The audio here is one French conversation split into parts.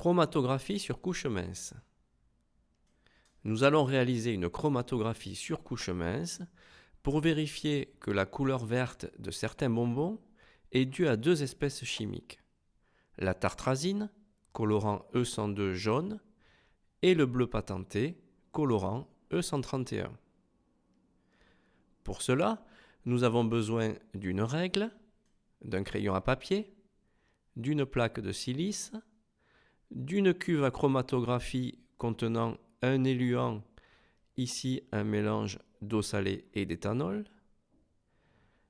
Chromatographie sur couche mince. Nous allons réaliser une chromatographie sur couche mince pour vérifier que la couleur verte de certains bonbons est due à deux espèces chimiques, la tartrazine, colorant E102 jaune, et le bleu patenté, colorant E131. Pour cela, nous avons besoin d'une règle, d'un crayon à papier, d'une plaque de silice, d'une cuve à chromatographie contenant un éluant, ici un mélange d'eau salée et d'éthanol,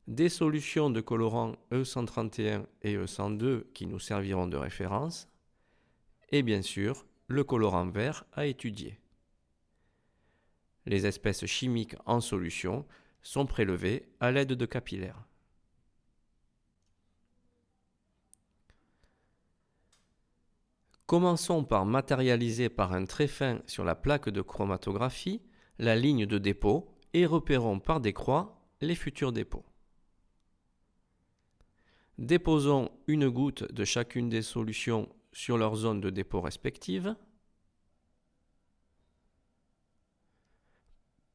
des solutions de colorants E131 et E102 qui nous serviront de référence, et bien sûr le colorant vert à étudier. Les espèces chimiques en solution sont prélevées à l'aide de capillaires. Commençons par matérialiser par un trait fin sur la plaque de chromatographie la ligne de dépôt et repérons par des croix les futurs dépôts. Déposons une goutte de chacune des solutions sur leur zone de dépôt respective.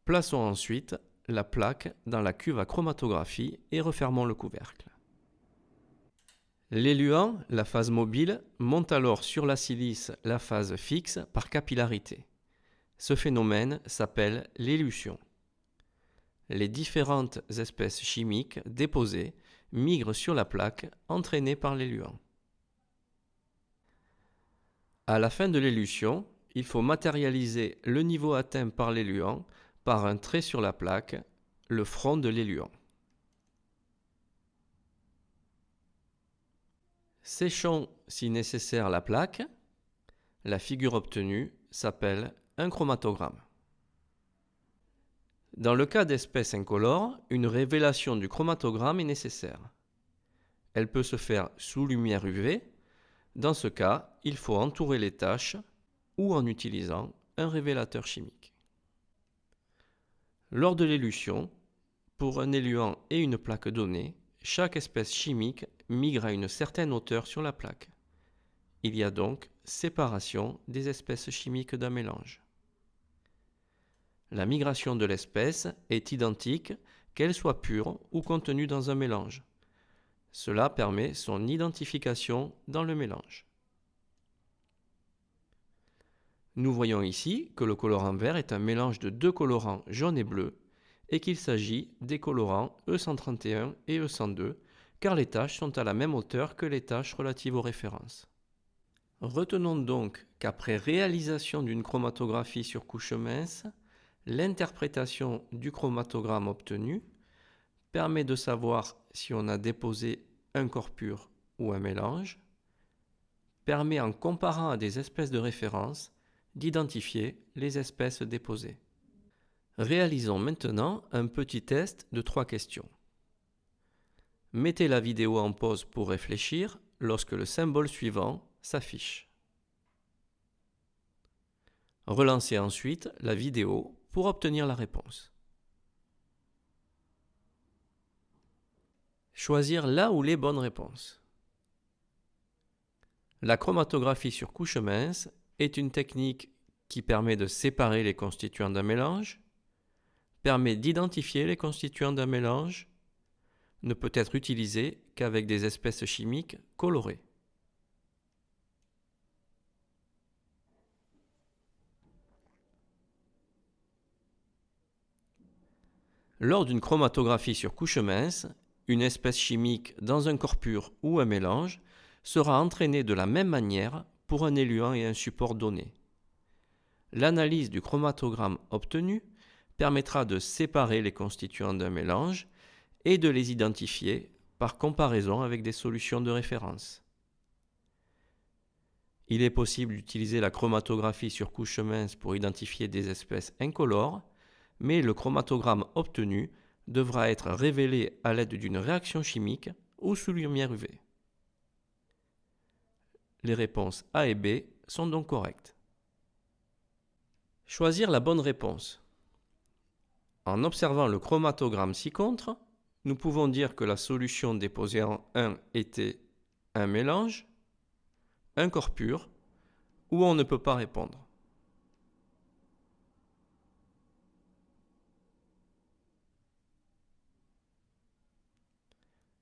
Plaçons ensuite la plaque dans la cuve à chromatographie et refermons le couvercle. L'éluant, la phase mobile, monte alors sur la silice la phase fixe par capillarité. Ce phénomène s'appelle l'élution. Les différentes espèces chimiques déposées migrent sur la plaque entraînées par l'éluant. À la fin de l'élution, il faut matérialiser le niveau atteint par l'éluant par un trait sur la plaque, le front de l'éluant. Séchons si nécessaire la plaque. La figure obtenue s'appelle un chromatogramme. Dans le cas d'espèces incolores, une révélation du chromatogramme est nécessaire. Elle peut se faire sous lumière UV. Dans ce cas, il faut entourer les taches ou en utilisant un révélateur chimique. Lors de l'élution, pour un éluant et une plaque donnée, chaque espèce chimique migre à une certaine hauteur sur la plaque. Il y a donc séparation des espèces chimiques d'un mélange. La migration de l'espèce est identique qu'elle soit pure ou contenue dans un mélange. Cela permet son identification dans le mélange. Nous voyons ici que le colorant vert est un mélange de deux colorants jaune et bleu et qu'il s'agit des colorants E131 et E102 car les taches sont à la même hauteur que les taches relatives aux références. Retenons donc qu'après réalisation d'une chromatographie sur couche mince, l'interprétation du chromatogramme obtenu permet de savoir si on a déposé un corps pur ou un mélange, permet en comparant à des espèces de référence d'identifier les espèces déposées. Réalisons maintenant un petit test de 3 questions. Mettez la vidéo en pause pour réfléchir lorsque le symbole suivant s'affiche. Relancez ensuite la vidéo pour obtenir la réponse. Choisir la ou les bonnes réponses. La chromatographie sur couche mince est une technique qui permet de séparer les constituants d'un mélange, permet d'identifier les constituants d'un mélange, ne peut être utilisée qu'avec des espèces chimiques colorées. Lors d'une chromatographie sur couche mince, une espèce chimique dans un corps pur ou un mélange sera entraînée de la même manière pour un éluant et un support donné. L'analyse du chromatogramme obtenu permettra de séparer les constituants d'un mélange et de les identifier par comparaison avec des solutions de référence. Il est possible d'utiliser la chromatographie sur couche mince pour identifier des espèces incolores, mais le chromatogramme obtenu devra être révélé à l'aide d'une réaction chimique ou sous lumière UV. Les réponses A et B sont donc correctes. Choisir la bonne réponse. En observant le chromatogramme ci-contre, nous pouvons dire que la solution déposée en 1 était un mélange, un corps pur ou on ne peut pas répondre.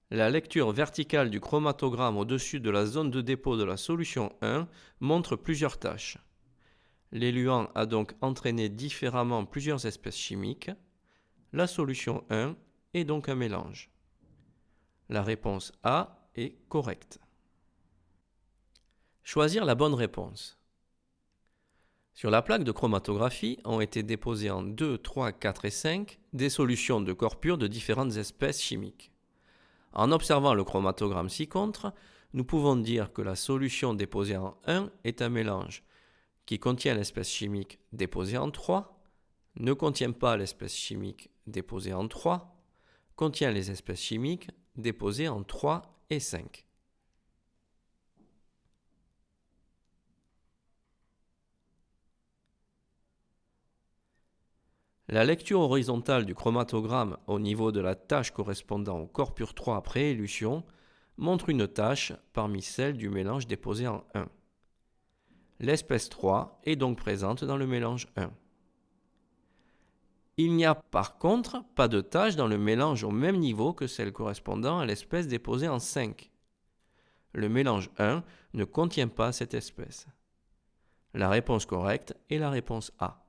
La lecture verticale du chromatogramme au-dessus de la zone de dépôt de la solution 1 montre plusieurs tâches. L'éluant a donc entraîné différemment plusieurs espèces chimiques. La solution 1 est donc un mélange. La réponse A est correcte. Choisir la bonne réponse. Sur la plaque de chromatographie ont été déposées en 2, 3, 4 et 5 des solutions de corps purs de différentes espèces chimiques. En observant le chromatogramme ci-contre, nous pouvons dire que la solution déposée en 1 est un mélange qui contient l'espèce chimique déposée en 3, ne contient pas l'espèce chimique déposée en 3, contient les espèces chimiques déposées en 3 et 5. La lecture horizontale du chromatogramme au niveau de la tâche correspondant au corps pur 3 après élution montre une tâche parmi celles du mélange déposé en 1. L'espèce 3 est donc présente dans le mélange 1. Il n'y a par contre pas de tâche dans le mélange au même niveau que celle correspondant à l'espèce déposée en 5. Le mélange 1 ne contient pas cette espèce. La réponse correcte est la réponse A.